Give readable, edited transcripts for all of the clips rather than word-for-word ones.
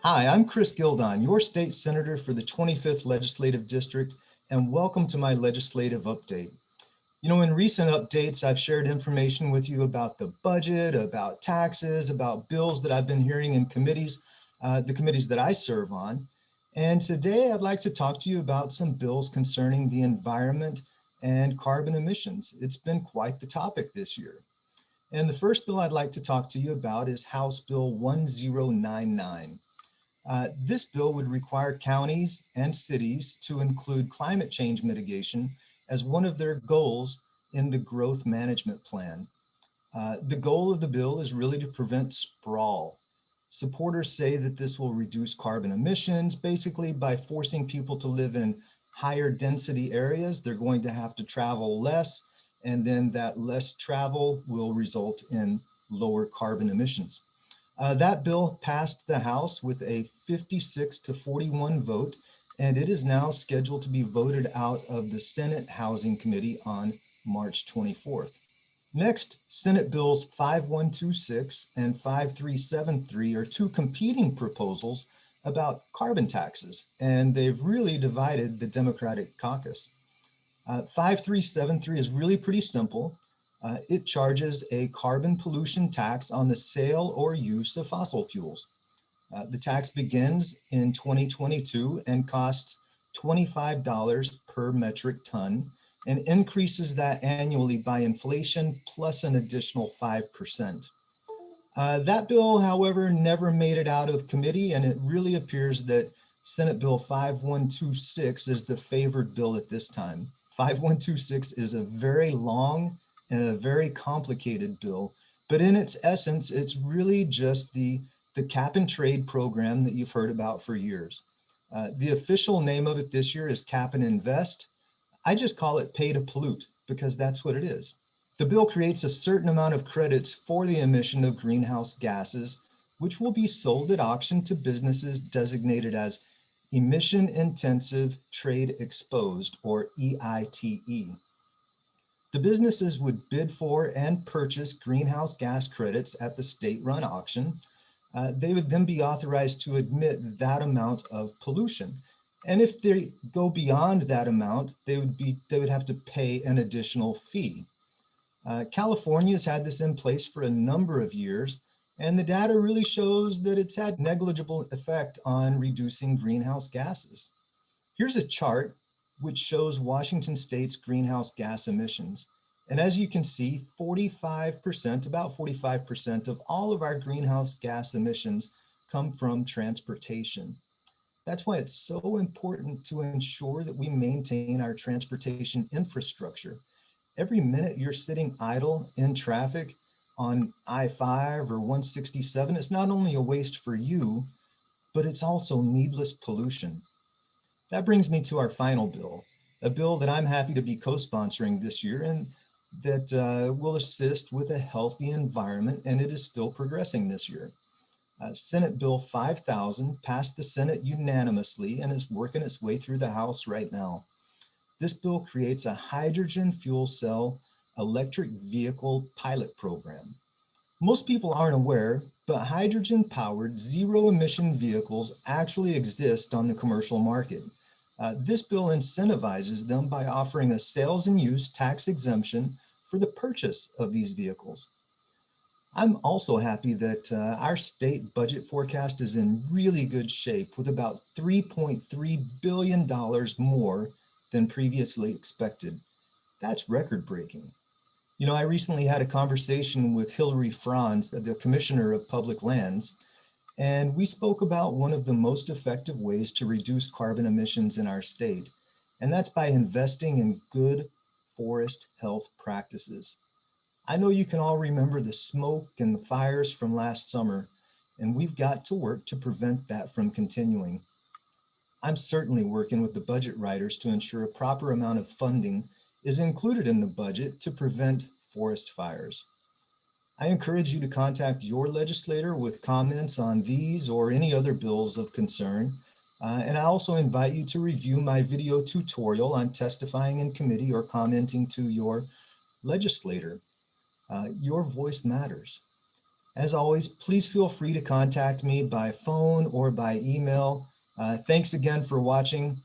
Hi, I'm Chris Gildon, your state senator for the 25th Legislative District, and welcome to my legislative update. You know, in recent updates, I've shared information with you about the budget, about taxes, about bills that I've been hearing in committees, the committees that I serve on. And today I'd like to talk to you about some bills concerning the environment and carbon emissions. It's been quite the topic this year. And the first bill I'd like to talk to you about is House Bill 1099. This bill would require counties and cities to include climate change mitigation as one of their goals in the growth management plan. The goal of the bill is really to prevent sprawl. Supporters say that this will reduce carbon emissions, basically by forcing people to live in higher density areas. They're going to have to travel less, and then that less travel will result in lower carbon emissions. That bill passed the House with a 56-41 vote, and it is now scheduled to be voted out of the Senate Housing Committee on March 24th. Next, Senate Bills 5126 and 5373 are two competing proposals about carbon taxes, and they've really divided the Democratic caucus. 5373 is really pretty simple. It charges a carbon pollution tax on the sale or use of fossil fuels. The tax begins in 2022 and costs $25 per metric ton and increases that annually by inflation plus an additional 5%. That bill, however, never made it out of committee, and it really appears that Senate Bill 5126 is the favored bill at this time. 5126 is a very long and a very complicated bill, but in its essence, it's really just the cap and trade program that you've heard about for years. The official name of it this year is Cap and Invest. I just call it pay to pollute because that's what it is. The bill creates a certain amount of credits for the emission of greenhouse gases, which will be sold at auction to businesses designated as emission intensive trade exposed, or EITE. The businesses would bid for and purchase greenhouse gas credits at the state-run auction. They would then be authorized to emit that amount of pollution. And if they go beyond that amount, they would have to pay an additional fee. California's had this in place for a number of years, and the data really shows that it's had negligible effect on reducing greenhouse gases. Here's a chart which shows Washington State's greenhouse gas emissions. And as you can see, 45%, about 45% of all of our greenhouse gas emissions come from transportation. That's why it's so important to ensure that we maintain our transportation infrastructure. Every minute you're sitting idle in traffic on I-5 or 167, it's not only a waste for you, but it's also needless pollution. That brings me to our final bill, a bill that I'm happy to be co-sponsoring this year and that will assist with a healthy environment, and it is still progressing this year. Senate Bill 5000 passed the Senate unanimously and is working its way through the House right now. This bill creates a hydrogen fuel cell electric vehicle pilot program. Most people aren't aware, but hydrogen-powered zero-emission vehicles actually exist on the commercial market. This bill incentivizes them by offering a sales and use tax exemption for the purchase of these vehicles. I'm also happy that our state budget forecast is in really good shape with about $3.3 billion more than previously expected. That's record-breaking. You know, I recently had a conversation with Hillary Franz, the Commissioner of Public Lands, and we spoke about one of the most effective ways to reduce carbon emissions in our state, and that's by investing in good forest health practices. I know you can all remember the smoke and the fires from last summer, and we've got to work to prevent that from continuing. I'm certainly working with the budget writers to ensure a proper amount of funding is included in the budget to prevent forest fires. I encourage you to contact your legislator with comments on these or any other bills of concern. And I also invite you to review my video tutorial on testifying in committee or commenting to your legislator. Your voice matters. As always, please feel free to contact me by phone or by email. Thanks again for watching.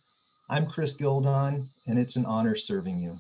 I'm Chris Gildon, and it's an honor serving you.